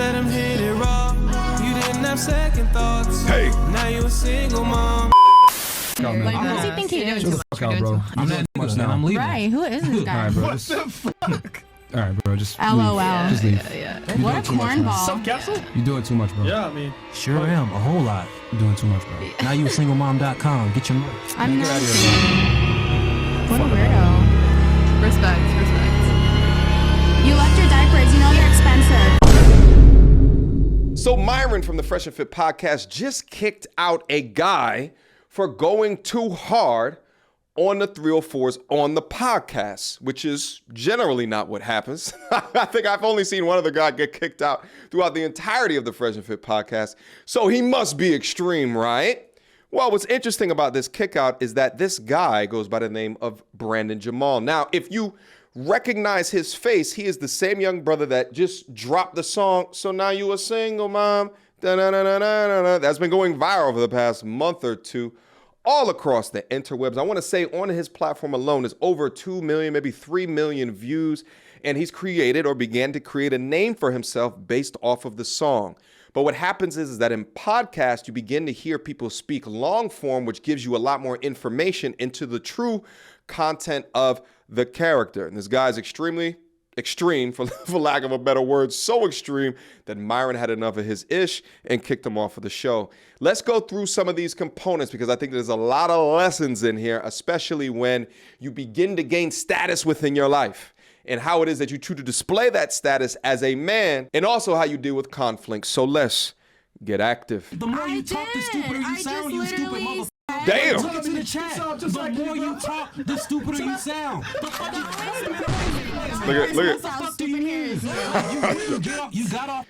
let him hit it raw. You didn't have second thoughts. Hey. Now you a single mom. Like, what does he think he is? Shut the fuck out, bro. I'm not much now. I'm leaving. Right, who is this guy? Alright, bro. What the fuck? Alright, bro. Just LOL. leave. Just leave. What a cornball. Some capsule? You're doing too much, bro. Yeah, I mean. Sure am, a whole lot. You're doing too much, bro. Now you singlemamm.com. Get your money. I'm Get not. out of here, What a weirdo. Respect. You left your diapers. You know they're expensive. So Myron from the Fresh and Fit podcast just kicked out a guy for going too hard on the 304s on the podcast, which is generally not what happens. I think I've only seen one other guy get kicked out throughout the entirety of the Fresh and Fit podcast. So he must be extreme, right? Well, what's interesting about this kick out is that this guy goes by the name of Brandon Jamal. Now, if you recognize his face, he is the same young brother that just dropped the song, So Now You a Single Mom. Da-na-na-na-na-na. That's been going viral over the past month or two all across the interwebs. I want to say on his platform alone is over 2 million, maybe 3 million views. And he's created or began to create a name for himself based off of the song. But what happens is that in podcasts, you begin to hear people speak long form, which gives you a lot more information into the true content of the character. And this guy's extremely extreme, for lack of a better word, so extreme that Myron had enough of his ish and kicked him off of the show. Let's go through some of these components because I think there's a lot of lessons in here, especially when you begin to gain status within your life and how it is that you choose to display that status as a man and also how you deal with conflict. So let's get active. The more you talk, the stupider you sound, you stupid motherfucker. Damn. Look into the chat. The more you talk, the stupider you sound. Look at. You got off.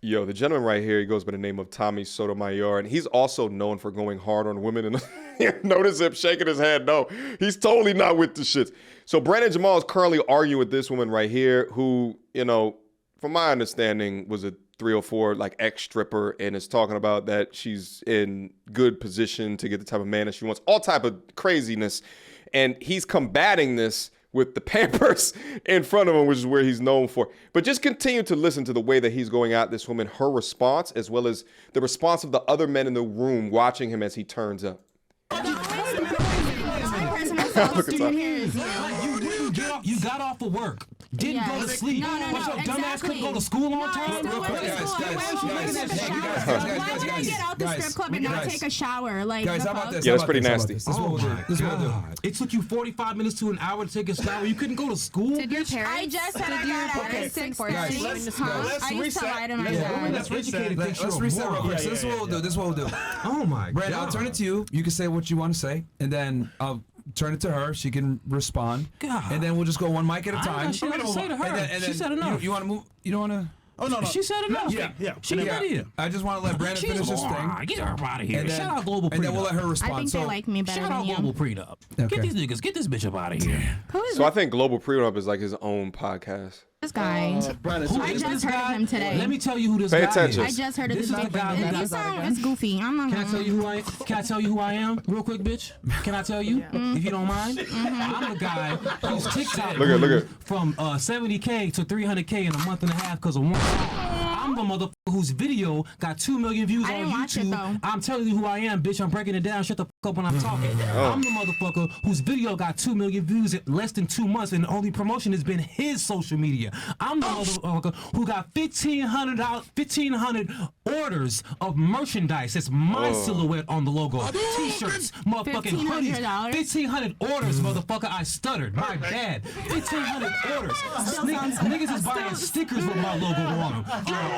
Yo, the gentleman right here, he goes by the name of Tommy Sotomayor, and he's also known for going hard on women. And notice him shaking his head. No, he's totally not with the shits. So Brandon Jamal is currently arguing with this woman right here who, you know, from my understanding, was a 304 like ex-stripper and is talking about that she's in good position to get the type of man that she wants, all type of craziness. And he's combating this with the Pampers in front of him, which is where he's known for. But just continue to listen to the way that he's going at this woman, her response, as well as the response of the other men in the room watching him as he turns up. You got off of work. Didn't go to sleep. But your dumb ass couldn't go to school on time? Why would you get out the strip club and not take a shower? Like, Guys, how about this? Yeah, that's pretty nasty. This is what we'll do. This is what we'll do. It took you 45 minutes to an hour to take a shower. You couldn't go to school? Did your parents? I just said I got out at 6:30. I used to lie to my dad. Let's reset real quick. So this is what we'll do. This is what we'll do. Oh my Brandon, God. I'll turn it to you. You can say what you want to say, and then I'll turn it to her. She can respond. God. And then we'll just go one mic at a I time. ain't got shit to say to her. And then She said enough. You want to move? You don't want to? Oh, no. She said enough. Yeah. She got here. I just want to let Brandon finish his thing. Get her out of here. And then, Shout out Global Prenup. and then we'll let her I respond. think they like me better Shout out than Global you. Prenup. Okay. Get these niggas. Get this bitch up out of here. Who is So I think Global Prenup is like his own podcast. this guy? Brandon, Who I is just this heard of guy? him today. Let me tell you who this Pay guy attention. I is. just heard of This this is the guy video. who You sound it's goofy. I'm not Can I tell you who I am? Can I tell you who I am? Real quick, bitch. Can I tell you? If you don't mind. I'm the guy whose TikTok Look at. from 70K to 300K in a month and a half because of one song. I'm the motherfucker whose video got 2 million views I on didn't watch it, YouTube. though. I'm telling you who I am, bitch. I'm breaking it down. Shut the fuck up when I'm talking. I'm the motherfucker whose video got 2 million views in less than 2 months, and the only promotion has been his social media. I'm the motherfucker who got 1,500 orders of merchandise. It's my silhouette on the logo. T-shirts, motherfucking hoodies. $1,500? 1,500 orders, motherfucker. I stuttered. My bad. 1,500 orders. Niggas is buying stickers with my logo on them.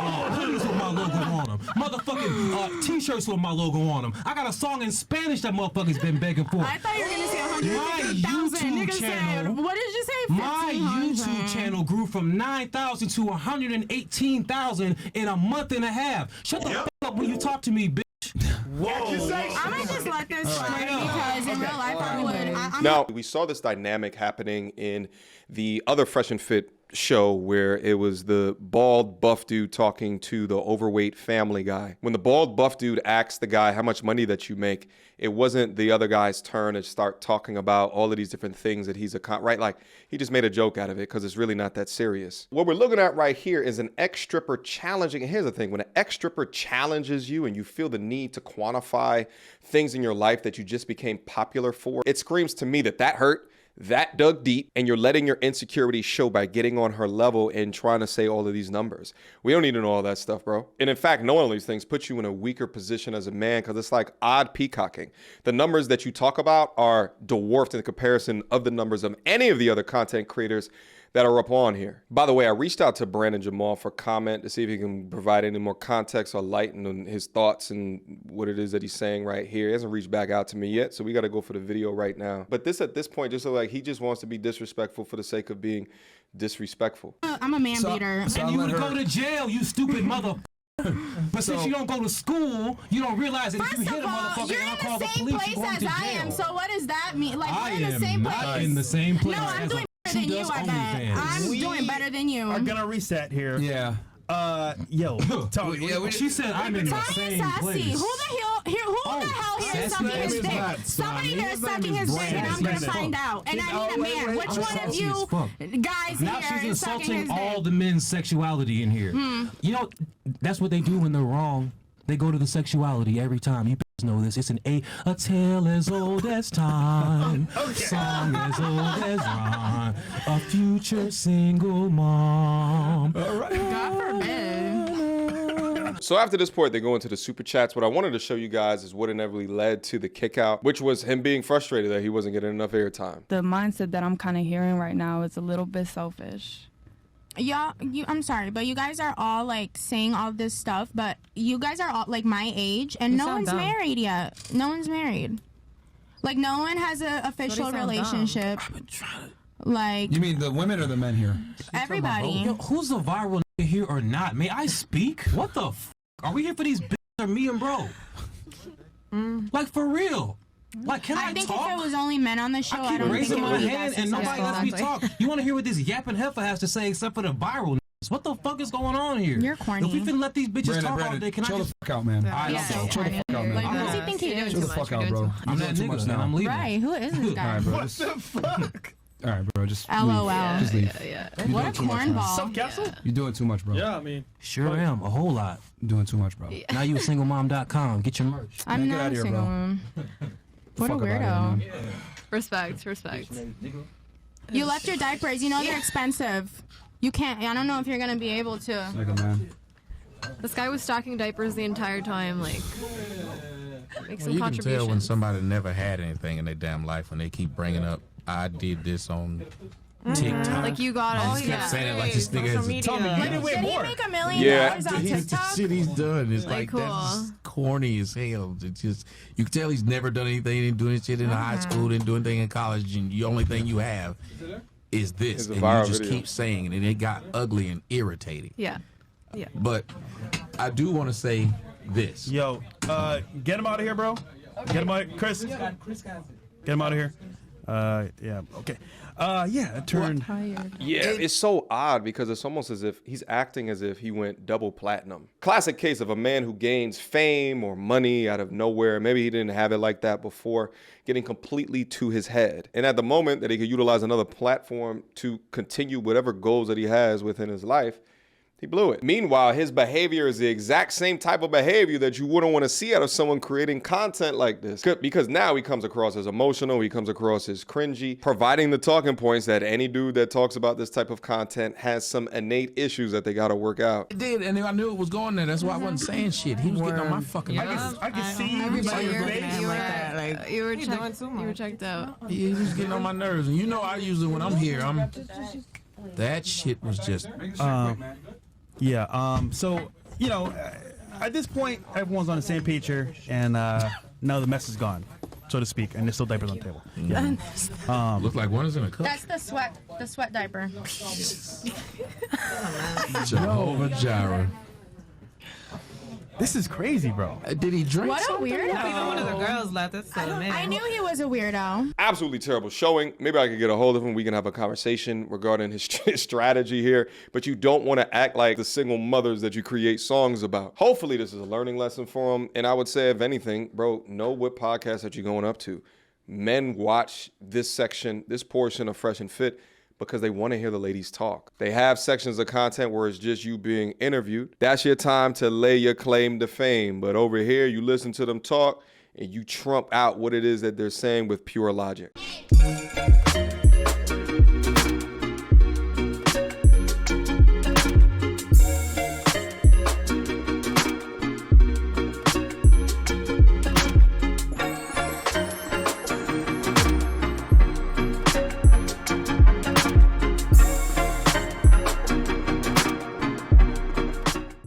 Hoodies with my logo on them. Motherfucking T-shirts with my logo on them. I got a song in Spanish that motherfucker's been begging for. I thought you were gonna say My 150,000. YouTube Nigga channel. said, what did you say? My 1,500. YouTube channel grew from 9,000 to 118,000 in a month and a half. Shut the fuck up when you talk to me, bitch. I'm gonna just let this slide because in real life I would. Now, we saw this dynamic happening in the other Fresh and Fit show where it was the bald buff dude talking to the overweight family guy. When the bald buff dude asked the guy how much money that you make, it wasn't the other guy's turn to start talking about all of these different things that he's right? Like, he just made a joke out of it because it's really not that serious. What we're looking at right here is an ex-stripper challenging. And here's the thing, when an ex-stripper challenges you and you feel the need to quantify things in your life that you just became popular for, it screams to me that that hurt, that dug deep, and you're letting your insecurity show by getting on her level and trying to say all of these numbers. We don't need to know all that stuff, bro. And in fact, knowing all these things puts you in a weaker position as a man because it's like odd peacocking. The numbers that you talk about are dwarfed in comparison of the numbers of any of the other content creators that are up on here. By the way, I reached out to Brandon Jamal for comment to see if he can provide any more context or light on his thoughts and what it is that he's saying right here. He hasn't reached back out to me yet, so we got to go for the video right now. But this, at this point, just look like he just wants to be disrespectful for the sake of being disrespectful. I'm a man beater. And you would go to jail, you stupid mother. But since you don't go to school, you don't realize that if you hit a motherfucker and I call the police, you're going to jail. I am. So what does that mean? Like, I we're in the same place. not in the same place. No, I'm doing better than you, I bet. I'm doing better than you. Are gonna reset here. Yeah. Yo, Tony. Yeah, she said I'm in the same place. Who the hell here is sucking his dick? Somebody here is sucking his dick, and I'm gonna find out. And I need a man. Which one of you guys now here she's is sucking his insulting all dick? the men's sexuality in here. You know, that's what they do when they're wrong. They go to the sexuality every time. You know this. It's a tale as old as time, song as old as rhyme, a future single mom. God forbid. So after this point, they go into the super chats. What I wanted to show you guys is what inevitably led to the kick out, which was him being frustrated that he wasn't getting enough airtime. The mindset that I'm kind of hearing right now is a little bit selfish. Y'all, I'm sorry, but you guys are all like saying all this stuff, but you guys are all like my age, and no one's married yet. No one's married. Like, no one has an official relationship. Like, You mean the women or the men here? everybody. Yo, who's a viral nigga here or not? May I speak? What the f? Are we here for these bitches or me and bro? Like, for real. Like, can I think talk? if it was only men on the show, I keep don't think raising it my would be hand that and nobody lets me successful. talk. You want to hear what this yapping heifer has to say except for the viral niggas? What the fuck is going on here? You're corny. If we finna let these bitches talk all day, can I chill just... the fuck out, man. I don't know. Chill the fuck out, man. What does he think he is? Chill the fuck out, bro. I'm You're that doing too much nigga and now. I'm leaving. Right, who is this guy? All right, bro. What the fuck? All right, bro. Just LOL. leave. Just leave. What a cornball. Castle? You're doing too much, bro. Yeah, I mean. Sure am. A whole lot. You're doing too much, bro. Now you singlemom.com. Get your merch. I'm Man, get not outta a here, single bro. one. What a Fuck outta here, weirdo. man. Respect. You left your diapers. You know they're expensive. You can't. I don't know if you're gonna be able to. Nigga, man. This guy was stocking diapers the entire time. Like, make some You can tell when contributions. somebody never had anything in their damn life when they keep bringing up, I did this on TikTok. Like, you got I it. just kept saying it like this nigga has a Tommy, you did way Did he more. make $1 million Yeah. on the TikTok? shit he's done is like Like, that's cool. just corny as hell. It's just you can tell he's never done anything, he didn't do any shit in high school, didn't do anything in college, and the only thing you have is this, It's a and viral you just video. keep saying it, and it got ugly and irritating. Yeah. But I do want to say this. Yo, get him out of here, bro. Get him out, Chris. Get him out of here. Yeah. Okay. Yeah. It turned. Yeah, it's so odd because it's almost as if he's acting as if he went double platinum. Classic case of a man who gains fame or money out of nowhere. Maybe he didn't have it like that before, getting completely to his head. And at the moment that he could utilize another platform to continue whatever goals that he has within his life, he blew it. Meanwhile, his behavior is the exact same type of behavior that you wouldn't want to see out of someone creating content like this. Because now he comes across as emotional, he comes across as cringy, providing the talking points that any dude that talks about this type of content has some innate issues that they got to work out. It did, and I knew it was going there. That's why I wasn't saying shit. He was getting on my fucking nerves. I can see you. Everybody, on your face. you were checked out. He was getting on my nerves, and you know I usually when I'm here, that shit was just. Yeah. So, you know, at this point, everyone's on the same page here, and now the mess is gone, so to speak, and there's still diapers on the table. Look like one is in a cup. That's the sweat diaper. Jehovah Jireh. This is crazy, bro. Did he drink What a something? weirdo. Even one of the girls left. That's so man. I knew he was a weirdo. Absolutely terrible showing. Maybe I could get a hold of him. We can have a conversation regarding his strategy here. But you don't want to act like the single mothers that you create songs about. Hopefully this is a learning lesson for him. And I would say, if anything, bro, know what podcast that you're going up to. Men watch this portion of Fresh and Fit because they want to hear the ladies talk. They have sections of content where it's just you being interviewed. That's your time to lay your claim to fame. But over here, you listen to them talk and you trump out what it is that they're saying with pure logic.